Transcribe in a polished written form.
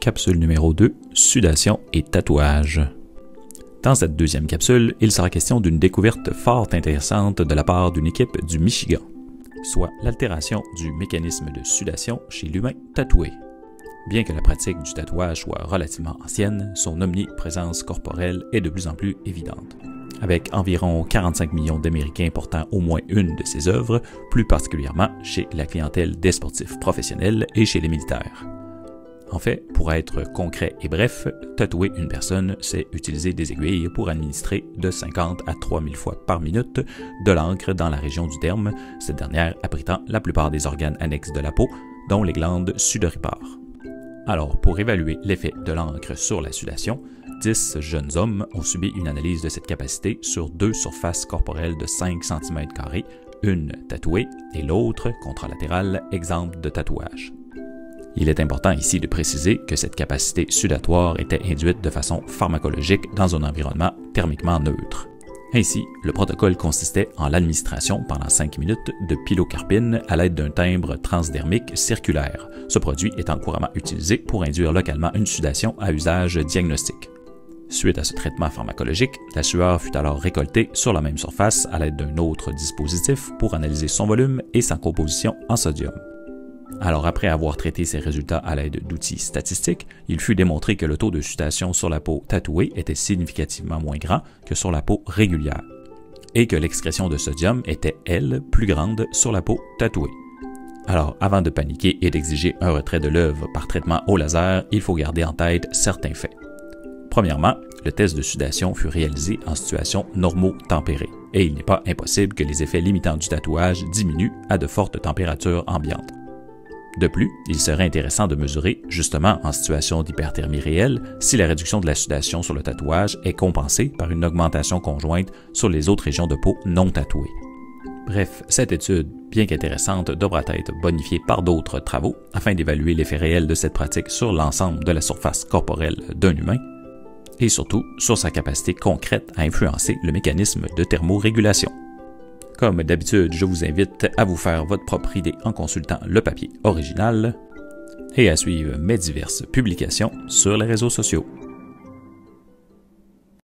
Capsule numéro 2, sudation et tatouage. Dans cette deuxième capsule, il sera question d'une découverte fort intéressante de la part d'une équipe du Michigan, soit l'altération du mécanisme de sudation chez l'humain tatoué. Bien que la pratique du tatouage soit relativement ancienne, son omniprésence corporelle est de plus en plus évidente. Avec environ 45 millions d'Américains portant au moins une de ses œuvres, plus particulièrement chez la clientèle des sportifs professionnels et chez les militaires. En fait, pour être concret et bref, tatouer une personne, c'est utiliser des aiguilles pour administrer de 50 à 3000 fois par minute de l'encre dans la région du derme, cette dernière abritant la plupart des organes annexes de la peau, dont les glandes sudoripares. Alors, pour évaluer l'effet de l'encre sur la sudation, 10 jeunes hommes ont subi une analyse de cette capacité sur 2 surfaces corporelles de 5 cm², une tatouée et l'autre contralatérale exempte de tatouage. Il est important ici de préciser que cette capacité sudatoire était induite de façon pharmacologique dans un environnement thermiquement neutre. Ainsi, le protocole consistait en l'administration pendant 5 minutes de pilocarpine à l'aide d'un timbre transdermique circulaire, ce produit étant couramment utilisé pour induire localement une sudation à usage diagnostique. Suite à ce traitement pharmacologique, la sueur fut alors récoltée sur la même surface à l'aide d'un autre dispositif pour analyser son volume et sa composition en sodium. Alors après avoir traité ces résultats à l'aide d'outils statistiques, il fut démontré que le taux de sudation sur la peau tatouée était significativement moins grand que sur la peau régulière, et que l'excrétion de sodium était, elle, plus grande sur la peau tatouée. Alors, avant de paniquer et d'exiger un retrait de l'œuvre par traitement au laser, il faut garder en tête certains faits. Premièrement, le test de sudation fut réalisé en situation normotempérée, et il n'est pas impossible que les effets limitants du tatouage diminuent à de fortes températures ambiantes. De plus, il serait intéressant de mesurer, justement en situation d'hyperthermie réelle, si la réduction de la sudation sur le tatouage est compensée par une augmentation conjointe sur les autres régions de peau non tatouées. Bref, cette étude, bien qu'intéressante, devra être bonifiée par d'autres travaux afin d'évaluer l'effet réel de cette pratique sur l'ensemble de la surface corporelle d'un humain et surtout sur sa capacité concrète à influencer le mécanisme de thermorégulation. Comme d'habitude, je vous invite à vous faire votre propre idée en consultant le papier original et à suivre mes diverses publications sur les réseaux sociaux.